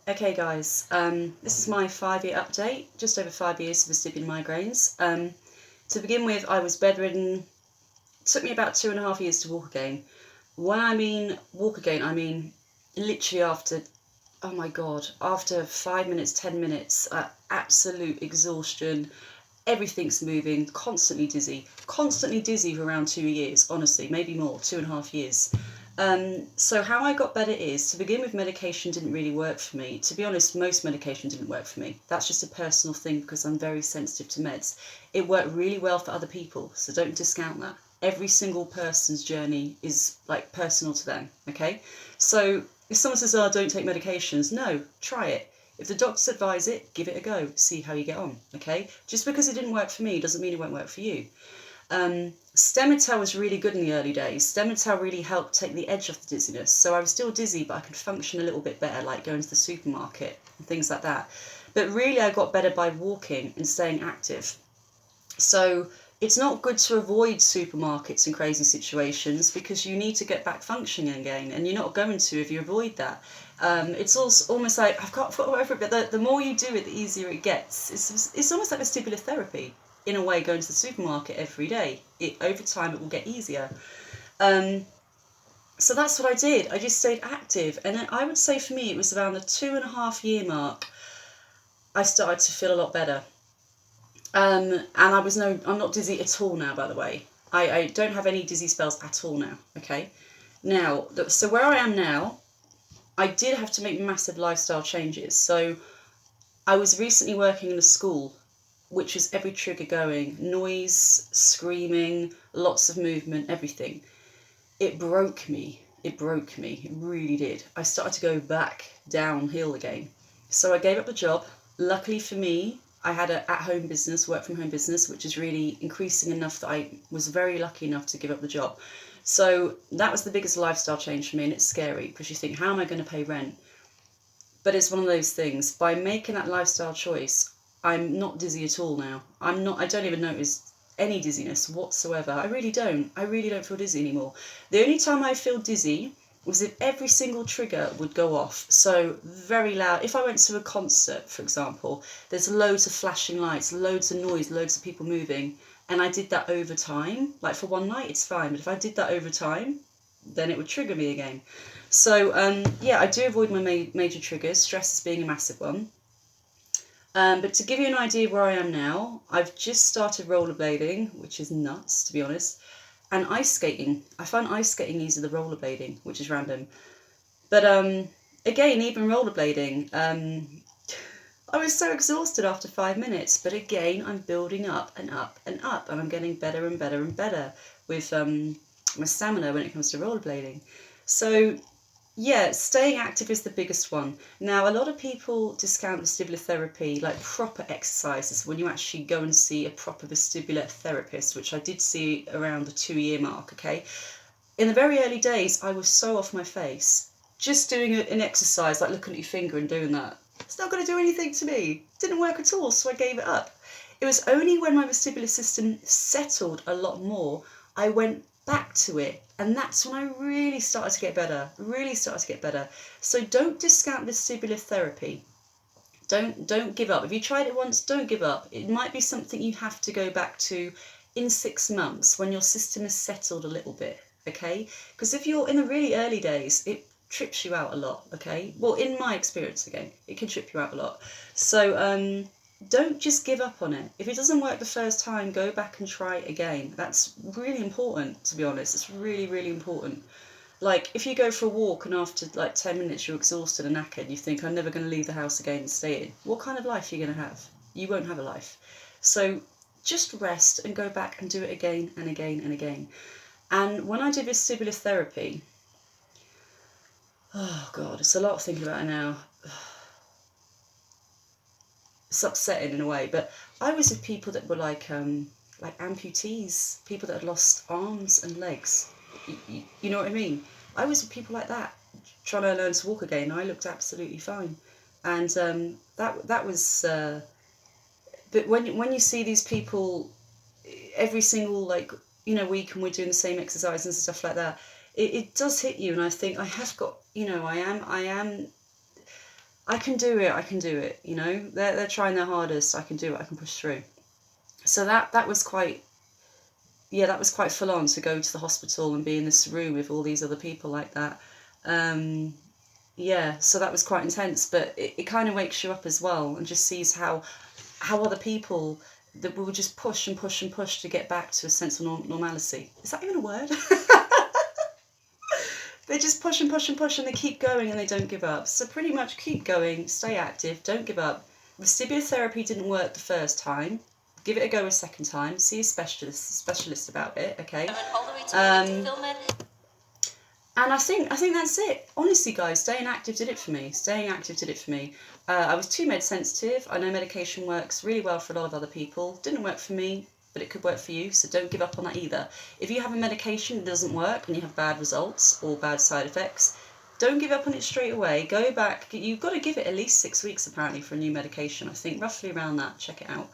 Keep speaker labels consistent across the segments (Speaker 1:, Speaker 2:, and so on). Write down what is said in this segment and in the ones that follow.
Speaker 1: Okay guys, this is my 5-year update, just over 5 years of vestibular migraines. To begin with, I was bedridden. It took me about 2.5 years to walk again. When I mean walk again, I mean literally after, oh my god, after 5 minutes, 10 minutes, absolute exhaustion, everything's moving, constantly dizzy for around 2 years, honestly, maybe more, 2.5 years. So how I got better is, to begin with, medication didn't really work for me. To be honest, most medication didn't work for me. That's just a personal thing because I'm very sensitive to meds. It worked really well for other people, so don't discount that. Every single person's journey is like personal to them, okay? So if someone says, oh, don't take medications, no, try it. If the doctors advise it, give it a go, see how you get on, okay? Just because it didn't work for me doesn't mean it won't work for you. Stemetel was really good in the early days. Stemetel really helped take the edge off the dizziness. So I was still dizzy, but I could function a little bit better, like going to the supermarket and things like that. But really I got better by walking and staying active. So it's not good to avoid supermarkets and crazy situations because you need to get back functioning again, and you're not going to if you avoid that. It's also almost like, I've got whatever, but the more you do it, the easier it gets. It's almost like vestibular therapy in a way, going to the supermarket every day. Over time it will get easier. So that's what I did. I just stayed active, and then I would say for me it was around the 2.5 year mark I started to feel a lot better. And I'm not dizzy at all now, by the way. I don't have any dizzy spells at all now, okay? Now, so where I am now, I did have to make massive lifestyle changes. So I was recently working in a school, which was every trigger going, noise, screaming, lots of movement, everything. It broke me. It really did. I started to go back downhill again. So I gave up the job. Luckily for me, I had an at-home business, work-from-home business, which is really increasing enough that I was very lucky enough to give up the job. So that was the biggest lifestyle change for me, and it's scary because you think, how am I going to pay rent? But it's one of those things. By making that lifestyle choice, I'm not dizzy at all now. I don't even notice any dizziness whatsoever. I really don't feel dizzy anymore. The only time I feel dizzy was if every single trigger would go off. So very loud. If I went to a concert, for example, there's loads of flashing lights, loads of noise, loads of people moving, and I did that over time. Like for one night, it's fine, but if I did that over time, then it would trigger me again. So yeah, I do avoid my major triggers, stress is being a massive one. But to give you an idea of where I am now, I've just started rollerblading, which is nuts, to be honest, and ice skating. I find ice skating easier than rollerblading, which is random. But again, even rollerblading, I was so exhausted after 5 minutes. But again, I'm building up and up and up, and I'm getting better and better and better with my stamina when it comes to rollerblading. So yeah, staying active is the biggest one. Now, a lot of people discount vestibular therapy, like proper exercises, when you actually go and see a proper vestibular therapist, which I did see around the 2 year mark, okay? In the very early days, I was so off my face. Just doing an exercise, like looking at your finger and doing that, it's not going to do anything to me. It didn't work at all, so I gave it up. It was only when my vestibular system settled a lot more, I went back to it, and that's when I really started to get better. So don't discount vestibular therapy. Don't give up. If you tried it once, don't give up. It might be something you have to go back to in 6 months when your system is settled a little bit, okay? Because if you're in the really early days, it trips you out a lot, okay? Well, in my experience, again, it can trip you out a lot. So don't just give up on it. If it doesn't work the first time, go back and try it again. That's really important, to be honest. It's really, really important. Like, if you go for a walk and after like 10 minutes you're exhausted and knackered, you think, I'm never going to leave the house again and stay in. What kind of life are you going to have? You won't have a life. So just rest and go back and do it again and again and again. And when I did vestibular therapy, oh God, it's a lot thinking about it now. It's upsetting in a way, but I was with people that were like amputees, people that had lost arms and legs. You know what I mean? I was with people like that, trying to learn to walk again. I looked absolutely fine, and that was. But when you see these people every single week, and we're doing the same exercise and stuff like that, it does hit you, and I think I have got, I am I can do it, I can do it, you know. They're trying their hardest, I can do it, I can push through. So that was quite, yeah, that was quite full on, to go to the hospital and be in this room with all these other people like that. Yeah, so that was quite intense, but it kind of wakes you up as well, and just sees how other people, that will just push and push and push to get back to a sense of normality. Is that even a word? They just push and push and push, and they keep going, and they don't give up. So pretty much keep going, stay active, don't give up. Vestibular therapy didn't work the first time. Give it a go a second time. See a specialist about it, okay? And I think that's it. Honestly, guys, staying active did it for me. Staying active did it for me. I was too med sensitive. I know medication works really well for a lot of other people. Didn't work for me, but it could work for you, so don't give up on that either. If you have a medication that doesn't work and you have bad results or bad side effects, don't give up on it straight away. Go back. You've got to give it at least 6 weeks, apparently, for a new medication. I think roughly around that. Check it out.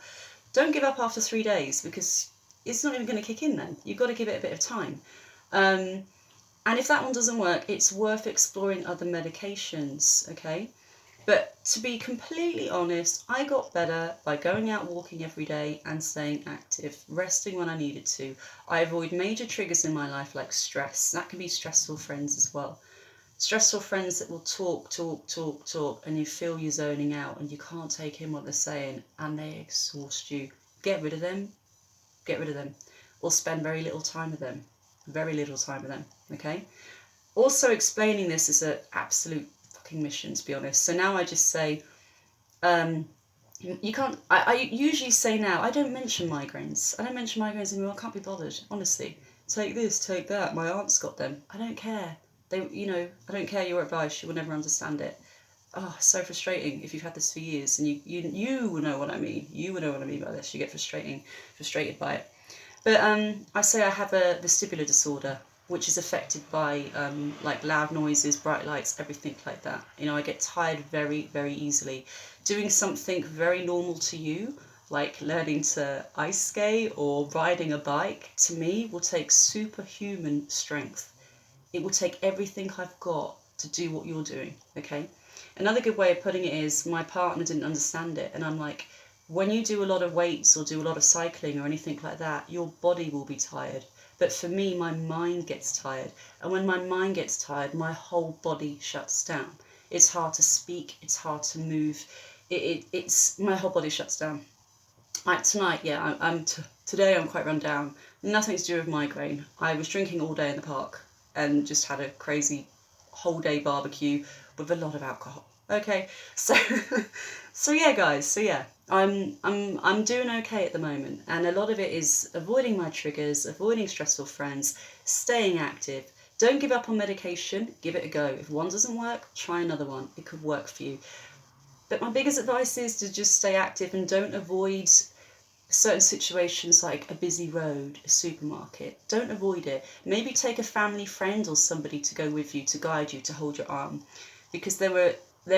Speaker 1: Don't give up after 3 days, because it's not even going to kick in then. You've got to give it a bit of time. And if that one doesn't work, it's worth exploring other medications, okay? But to be completely honest, I got better by going out walking every day and staying active, resting when I needed to. I avoid major triggers in my life like stress. That can be stressful friends as well. Stressful friends that will talk, and you feel you're zoning out and you can't take in what they're saying, and they exhaust you. Get rid of them. Get rid of them. Or spend very little time with them. Very little time with them, okay? Also, explaining this is an absolute fucking mission, to be honest. So now I just say, you can't, I usually say now, I don't mention migraines. I don't mention migraines anymore. I can't be bothered, honestly. Take this, take that. My aunt's got them. I don't care. They, you know, I don't care your advice. You will never understand it. Oh, so frustrating if you've had this for years, and you will know what I mean. You will know what I mean by this. You get frustrated by it. But I say I have a vestibular disorder, which is affected by like loud noises, bright lights, everything like that. You know, I get tired very, very easily. Doing something very normal to you, like learning to ice skate or riding a bike, to me will take superhuman strength. It will take everything I've got to do what you're doing, okay? Another good way of putting it is, my partner didn't understand it, and I'm like, when you do a lot of weights or do a lot of cycling or anything like that, your body will be tired. But for me, my mind gets tired. And when my mind gets tired, my whole body shuts down. It's hard to speak. It's hard to move. It's my whole body shuts down. Like tonight, yeah, today I'm quite run down. Nothing to do with migraine. I was drinking all day in the park and just had a crazy whole day barbecue with a lot of alcohol. Okay, so yeah, guys. So yeah, I'm doing okay at the moment, and a lot of it is avoiding my triggers, avoiding stressful friends, staying active. Don't give up on medication. Give it a go. If one doesn't work, try another one. It could work for you. But my biggest advice is to just stay active and don't avoid certain situations like a busy road, a supermarket. Don't avoid it. Maybe take a family friend or somebody to go with you, to guide you, to hold your arm, because there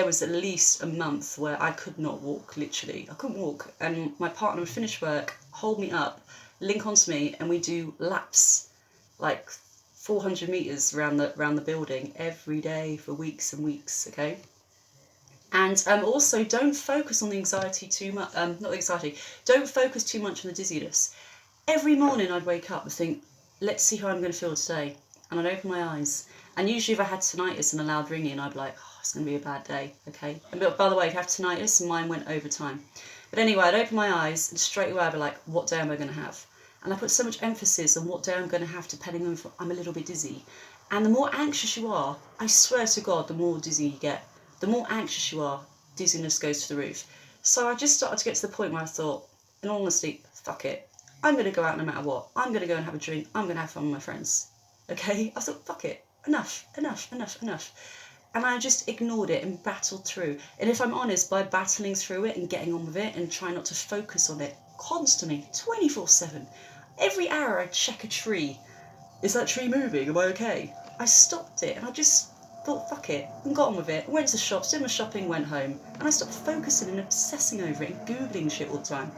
Speaker 1: was at least a month where I could not walk, literally. I couldn't walk, and my partner would finish work, hold me up, link onto me, and we do laps, like 400 metres around the building every day for weeks and weeks, okay? And also, don't focus on the anxiety too much, not the anxiety, don't focus too much on the dizziness. Every morning I'd wake up and think, let's see how I'm going to feel today. And I'd open my eyes. And usually if I had tinnitus and a loud ringing, I'd be like, oh, it's going to be a bad day, okay? And by the way, if you have tinnitus, mine went over time. But anyway, I'd open my eyes and straight away I'd be like, what day am I going to have? And I put so much emphasis on what day I'm going to have, depending on if I'm a little bit dizzy. And the more anxious you are, I swear to God, the more dizzy you get. The more anxious you are, dizziness goes to the roof. So I just started to get to the point where I thought, in all honesty, fuck it. I'm going to go out no matter what. I'm going to go and have a drink. I'm going to have fun with my friends. Okay? I thought, fuck it. Enough. And I just ignored it and battled through. And if I'm honest, by battling through it and getting on with it and trying not to focus on it constantly, 24/7, every hour I check a tree. Is that tree moving? Am I okay? I stopped it and I just thought, fuck it, and got on with it. Went to the shops, did my shopping, went home. And I stopped focusing and obsessing over it and Googling shit all the time.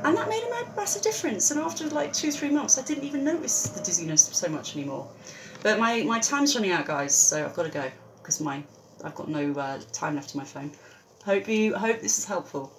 Speaker 1: And that made a massive difference. And after like 2-3 months, I didn't even notice the dizziness so much anymore. But my time's running out, guys, so I've got to go, because I've got no time left on my phone. Hope this is helpful.